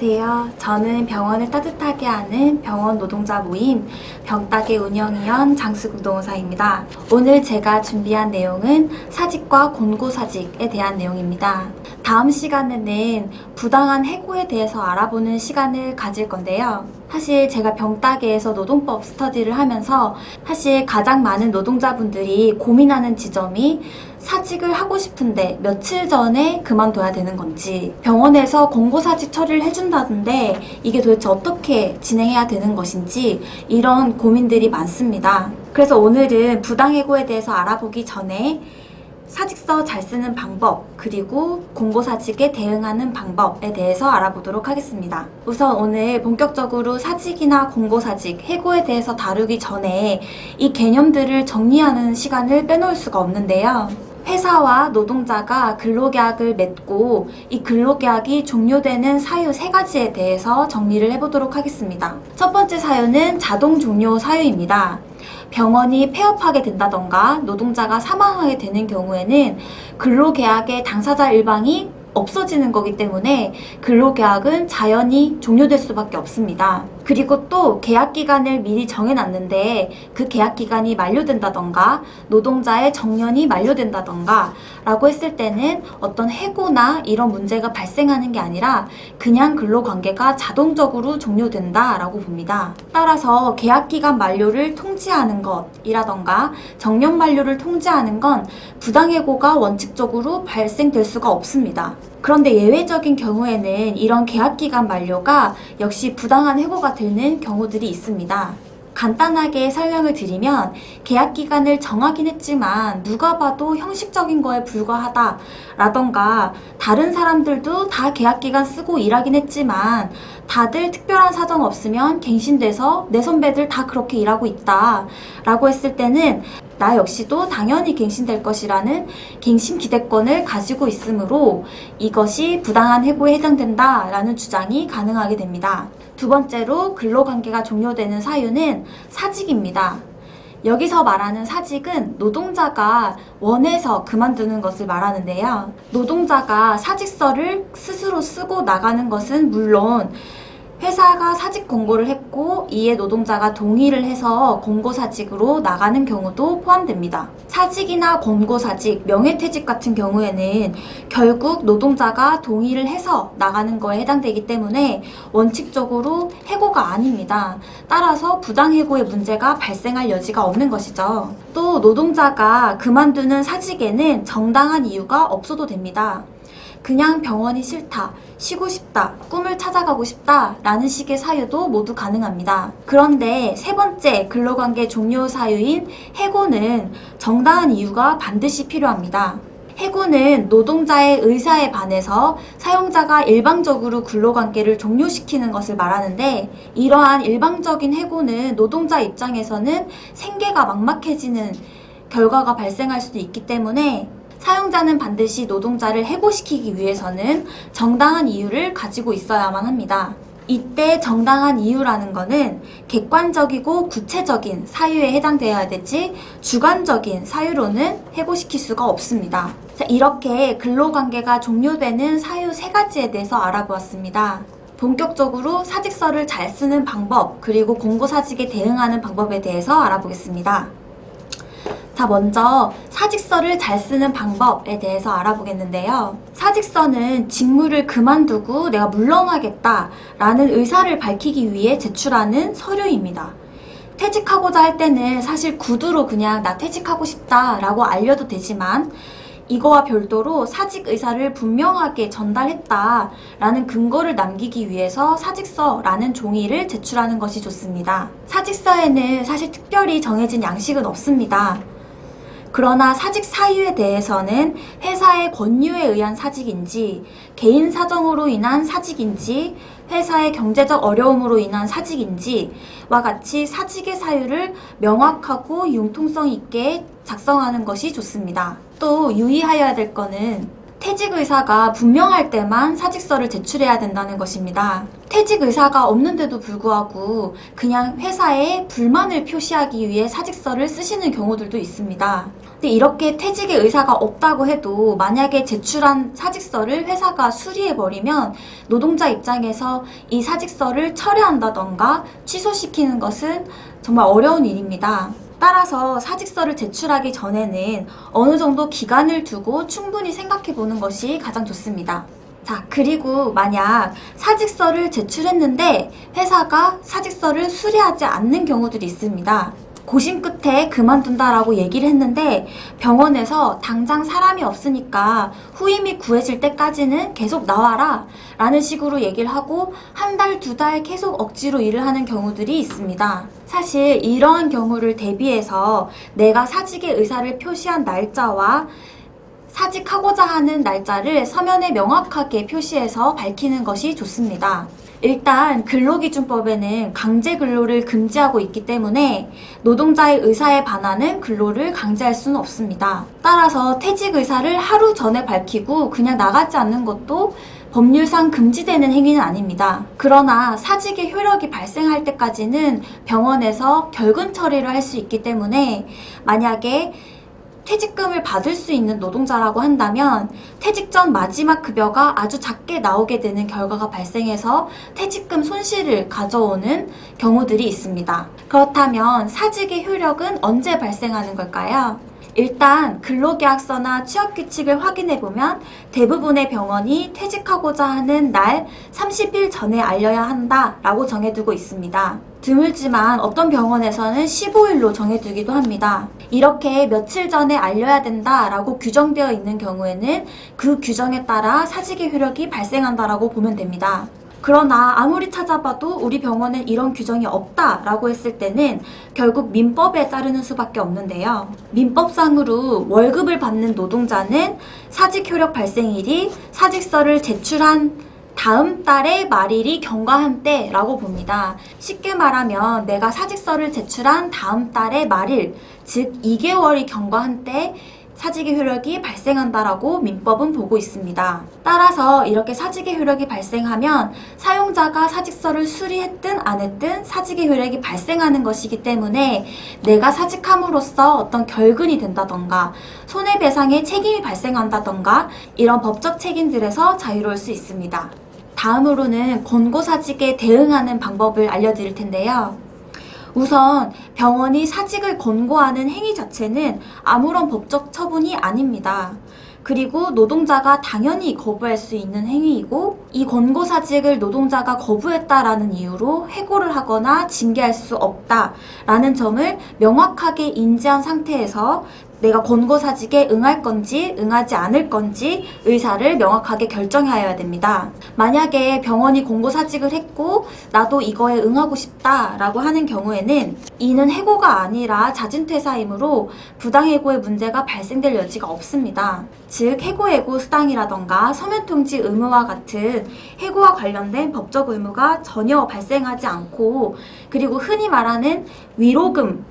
안녕하세요. 저는 병원을 따뜻하게 하는 병원 노동자 모임 병따개 운영위원 장수국 노무사입니다. 오늘 제가 준비한 내용은 사직과 곤고사직에 대한 내용입니다. 다음 시간에는 부당한 해고에 대해서 알아보는 시간을 가질 건데요. 사실 제가 병따개에서 노동법 스터디를 하면서 사실 가장 많은 노동자분들이 고민하는 지점이 사직을 하고 싶은데 며칠 전에 그만둬야 되는 건지, 병원에서 권고사직 처리를 해준다던데 이게 도대체 어떻게 진행해야 되는 것인지, 이런 고민들이 많습니다. 그래서 오늘은 부당해고에 대해서 알아보기 전에 사직서 잘 쓰는 방법, 그리고 공고사직에 대응하는 방법에 대해서 알아보도록 하겠습니다. 우선 오늘 본격적으로 사직이나 공고사직, 해고에 대해서 다루기 전에 이 개념들을 정리하는 시간을 빼놓을 수가 없는데요. 회사와 노동자가 근로계약을 맺고 이 근로계약이 종료되는 사유 3가지에 대해서 정리를 해보도록 하겠습니다. 첫 번째 사유는 자동 종료 사유입니다. 병원이 폐업하게 된다던가 노동자가 사망하게 되는 경우에는 근로계약의 당사자 일방이 없어지는 거기 때문에 근로계약은 자연히 종료될 수밖에 없습니다. 그리고 또 계약기간을 미리 정해놨는데 그 계약기간이 만료된다던가 노동자의 정년이 만료된다던가 라고 했을 때는 어떤 해고나 이런 문제가 발생하는 게 아니라 그냥 근로관계가 자동적으로 종료된다 라고 봅니다. 따라서 계약기간 만료를 통지하는 것이라던가 정년 만료를 통지하는 건 부당해고가 원칙적으로 발생될 수가 없습니다. 그런데 예외적인 경우에는 이런 계약기간 만료가 역시 부당한 해고가 되는 경우들이 있습니다. 간단하게 설명을 드리면 계약기간을 정하긴 했지만 누가 봐도 형식적인 거에 불과하다 라던가 다른 사람들도 다 계약기간 쓰고 일하긴 했지만 다들 특별한 사정 없으면 갱신돼서 내 선배들 다 그렇게 일하고 있다 라고 했을 때는 나 역시도 당연히 갱신될 것이라는 갱신 기대권을 가지고 있으므로 이것이 부당한 해고에 해당된다 라는 주장이 가능하게 됩니다. 두 번째로 근로관계가 종료되는 사유는 사직입니다. 여기서 말하는 사직은 노동자가 원해서 그만두는 것을 말하는데요. 노동자가 사직서를 스스로 쓰고 나가는 것은 물론 회사가 사직 공고를 했고 이에 노동자가 동의를 해서 공고사직으로 나가는 경우도 포함됩니다. 사직이나 공고사직, 명예퇴직 같은 경우에는 결국 노동자가 동의를 해서 나가는 거에 해당되기 때문에 원칙적으로 해고가 아닙니다. 따라서 부당해고의 문제가 발생할 여지가 없는 것이죠. 또 노동자가 그만두는 사직에는 정당한 이유가 없어도 됩니다. 그냥 병원이 싫다, 쉬고 싶다, 꿈을 찾아가고 싶다 라는 식의 사유도 모두 가능합니다. 그런데 세 번째 근로관계 종료 사유인 해고는 정당한 이유가 반드시 필요합니다. 해고는 노동자의 의사에 반해서 사용자가 일방적으로 근로관계를 종료시키는 것을 말하는데, 이러한 일방적인 해고는 노동자 입장에서는 생계가 막막해지는 결과가 발생할 수도 있기 때문에 사용자는 반드시 노동자를 해고시키기 위해서는 정당한 이유를 가지고 있어야만 합니다. 이때 정당한 이유라는 것은 객관적이고 구체적인 사유에 해당되어야 되지 주관적인 사유로는 해고시킬 수가 없습니다. 자, 이렇게 근로관계가 종료되는 사유 3가지에 대해서 알아보았습니다. 본격적으로 사직서를 잘 쓰는 방법, 그리고 공고사직에 대응하는 방법에 대해서 알아보겠습니다. 자, 먼저 사직서를 잘 쓰는 방법에 대해서 알아보겠는데요. 사직서는 직무를 그만두고 내가 물러나겠다 라는 의사를 밝히기 위해 제출하는 서류입니다. 퇴직하고자 할 때는 사실 구두로 그냥 나 퇴직하고 싶다 라고 알려도 되지만 이거와 별도로 사직 의사를 분명하게 전달했다 라는 근거를 남기기 위해서 사직서라는 종이를 제출하는 것이 좋습니다. 사직서에는 사실 특별히 정해진 양식은 없습니다. 그러나 사직 사유에 대해서는 회사의 권유에 의한 사직인지, 개인 사정으로 인한 사직인지, 회사의 경제적 어려움으로 인한 사직인지와 같이 사직의 사유를 명확하고 융통성 있게 작성하는 것이 좋습니다. 또 유의하여야 될 것은 퇴직 의사가 분명할 때만 사직서를 제출해야 된다는 것입니다. 퇴직 의사가 없는데도 불구하고 그냥 회사에 불만을 표시하기 위해 사직서를 쓰시는 경우들도 있습니다. 근데 이렇게 퇴직의 의사가 없다고 해도 만약에 제출한 사직서를 회사가 수리해버리면 노동자 입장에서 이 사직서를 철회한다던가 취소시키는 것은 정말 어려운 일입니다. 따라서 사직서를 제출하기 전에는 어느 정도 기간을 두고 충분히 생각해 보는 것이 가장 좋습니다. 자, 그리고 만약 사직서를 제출했는데 회사가 사직서를 수리하지 않는 경우들이 있습니다. 고심 끝에 그만둔다라고 얘기를 했는데 병원에서 당장 사람이 없으니까 후임이 구해질 때까지는 계속 나와라 라는 식으로 얘기를 하고 한 달, 두 달 계속 억지로 일을 하는 경우들이 있습니다. 사실 이러한 경우를 대비해서 내가 사직의 의사를 표시한 날짜와 사직하고자 하는 날짜를 서면에 명확하게 표시해서 밝히는 것이 좋습니다. 일단 근로기준법에는 강제 근로를 금지하고 있기 때문에 노동자의 의사에 반하는 근로를 강제할 수는 없습니다. 따라서 퇴직 의사를 하루 전에 밝히고 그냥 나가지 않는 것도 법률상 금지되는 행위는 아닙니다. 그러나 사직의 효력이 발생할 때까지는 병원에서 결근 처리를 할 수 있기 때문에 만약에 퇴직금을 받을 수 있는 노동자라고 한다면 퇴직 전 마지막 급여가 아주 작게 나오게 되는 결과가 발생해서 퇴직금 손실을 가져오는 경우들이 있습니다. 그렇다면 사직의 효력은 언제 발생하는 걸까요? 일단 근로계약서나 취업규칙을 확인해보면 대부분의 병원이 퇴직하고자 하는 날 30일 전에 알려야 한다라고 정해두고 있습니다. 드물지만 어떤 병원에서는 15일로 정해두기도 합니다. 이렇게 며칠 전에 알려야 된다라고 규정되어 있는 경우에는 그 규정에 따라 사직의 효력이 발생한다라고 보면 됩니다. 그러나 아무리 찾아봐도 우리 병원엔 이런 규정이 없다라고 했을 때는 결국 민법에 따르는 수밖에 없는데요. 민법상으로 월급을 받는 노동자는 사직 효력 발생일이 사직서를 제출한 다음 달의 말일이 경과한 때라고 봅니다. 쉽게 말하면 내가 사직서를 제출한 다음 달의 말일, 즉 2개월이 경과한 때 사직의 효력이 발생한다라고 민법은 보고 있습니다. 따라서 이렇게 사직의 효력이 발생하면 사용자가 사직서를 수리했든 안 했든 사직의 효력이 발생하는 것이기 때문에 내가 사직함으로써 어떤 결근이 된다던가 손해배상의 책임이 발생한다던가 이런 법적 책임들에서 자유로울 수 있습니다. 다음으로는 권고사직에 대응하는 방법을 알려드릴 텐데요. 우선 병원이 사직을 권고하는 행위 자체는 아무런 법적 처분이 아닙니다. 그리고 노동자가 당연히 거부할 수 있는 행위이고 이 권고사직을 노동자가 거부했다라는 이유로 해고를 하거나 징계할 수 없다라는 점을 명확하게 인지한 상태에서 내가 권고사직에 응할 건지 응하지 않을 건지 의사를 명확하게 결정해야 됩니다. 만약에 병원이 권고사직을 했고 나도 이거에 응하고 싶다라고 하는 경우에는 이는 해고가 아니라 자진퇴사이므로 부당해고의 문제가 발생될 여지가 없습니다. 즉 해고예고 수당이라던가 서면통지 의무와 같은 해고와 관련된 법적 의무가 전혀 발생하지 않고 그리고 흔히 말하는 위로금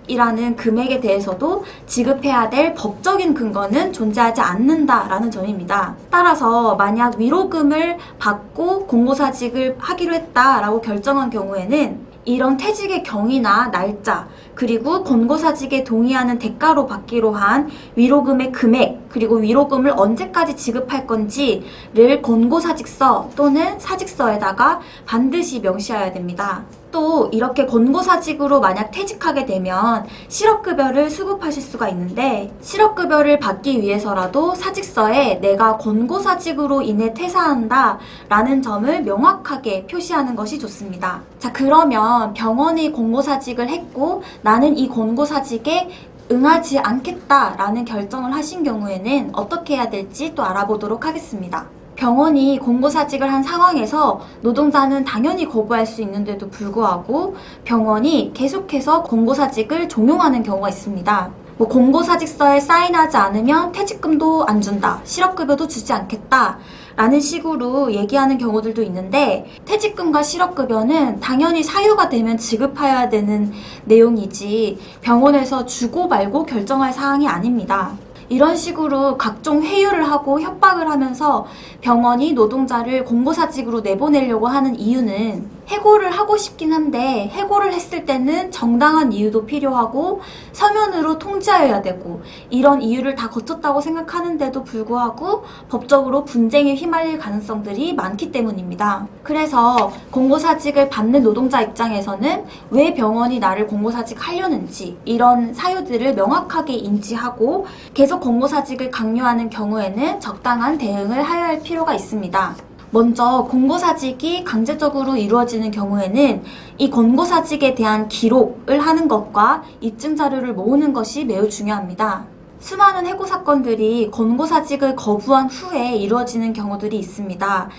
이라는 금액에 대해서도 지급해야 될 법적인 근거는 존재하지 않는다라는 점입니다. 따라서 만약 위로금을 받고 권고사직을 하기로 했다라고 결정한 경우에는 이런 퇴직의 경위나 날짜 그리고 권고사직에 동의하는 대가로 받기로 한 위로금의 금액 그리고 위로금을 언제까지 지급할 건지를 권고사직서 또는 사직서에다가 반드시 명시해야 됩니다. 또 이렇게 권고사직으로 만약 퇴직하게 되면 실업급여를 수급하실 수가 있는데 실업급여를 받기 위해서라도 사직서에 내가 권고사직으로 인해 퇴사한다 라는 점을 명확하게 표시하는 것이 좋습니다. 자, 그러면 병원이 권고사직을 했고 나는 이 권고사직에 응하지 않겠다라는 결정을 하신 경우에는 어떻게 해야 될지 또 알아보도록 하겠습니다. 병원이 권고사직을 한 상황에서 노동자는 당연히 거부할 수 있는데도 불구하고 병원이 계속해서 권고사직을 종용하는 경우가 있습니다. 권고사직서에 사인하지 않으면 퇴직금도 안 준다, 실업급여도 주지 않겠다 라는 식으로 얘기하는 경우들도 있는데 퇴직금과 실업급여는 당연히 사유가 되면 지급해야 되는 내용이지 병원에서 주고 말고 결정할 사항이 아닙니다. 이런 식으로 각종 회유를 하고 협박을 하면서 병원이 노동자를 권고사직으로 내보내려고 하는 이유는 해고를 하고 싶긴 한데 해고를 했을 때는 정당한 이유도 필요하고 서면으로 통지하여야 되고 이런 이유를 다 거쳤다고 생각하는데도 불구하고 법적으로 분쟁에 휘말릴 가능성들이 많기 때문입니다. 그래서 공고사직을 받는 노동자 입장에서는 왜 병원이 나를 공고사직 하려는지 이런 사유들을 명확하게 인지하고 계속 공고사직을 강요하는 경우에는 적당한 대응을 하여야 할 필요가 있습니다. 먼저 공고사직이 강제적으로 이루어지는 경우에는 이 권고사직에 대한 기록을 하는 것과 입증 자료를 모으는 것이 매우 중요합니다. 수많은 해고 사건들이 권고사직을 거부한 후에 이루어지는 경우들이 있습니다.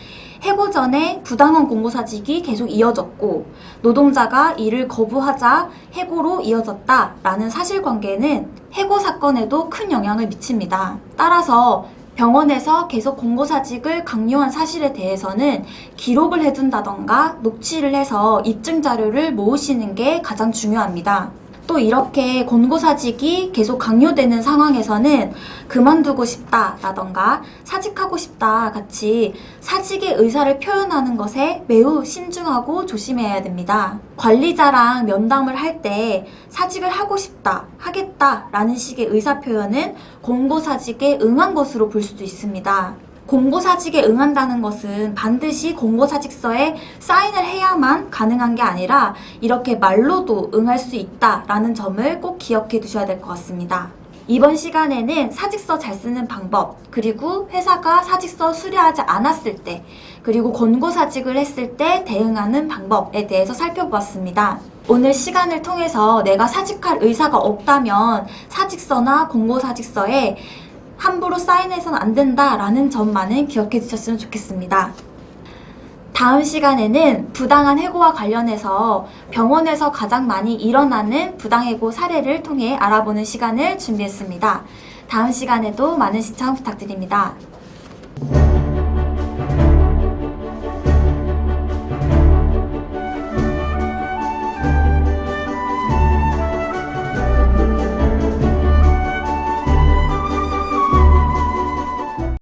해고 전에 부당한 공고사직이 계속 이어졌고 노동자가 이를 거부하자 해고로 이어졌다라는 사실관계는 해고 사건에도 큰 영향을 미칩니다. 따라서 병원에서 계속 공고사직을 강요한 사실에 대해서는 기록을 해둔다던가 녹취를 해서 입증 자료를 모으시는 게 가장 중요합니다. 또 이렇게 권고사직이 계속 강요되는 상황에서는 그만두고 싶다라던가 사직하고 싶다 같이 사직의 의사를 표현하는 것에 매우 신중하고 조심해야 됩니다. 관리자랑 면담을 할 때 사직을 하고 싶다, 하겠다라는 식의 의사 표현은 권고사직에 응한 것으로 볼 수도 있습니다. 공고사직에 응한다는 것은 반드시 공고사직서에 사인을 해야만 가능한 게 아니라 이렇게 말로도 응할 수 있다라는 점을 꼭 기억해 두셔야 될 것 같습니다. 이번 시간에는 사직서 잘 쓰는 방법, 그리고 회사가 사직서 수리하지 않았을 때, 그리고 권고사직을 했을 때 대응하는 방법에 대해서 살펴보았습니다. 오늘 시간을 통해서 내가 사직할 의사가 없다면 사직서나 공고사직서에 함부로 사인해서는 안 된다라는 점만은 기억해 주셨으면 좋겠습니다. 다음 시간에는 부당한 해고와 관련해서 병원에서 가장 많이 일어나는 부당해고 사례를 통해 알아보는 시간을 준비했습니다. 다음 시간에도 많은 시청 부탁드립니다.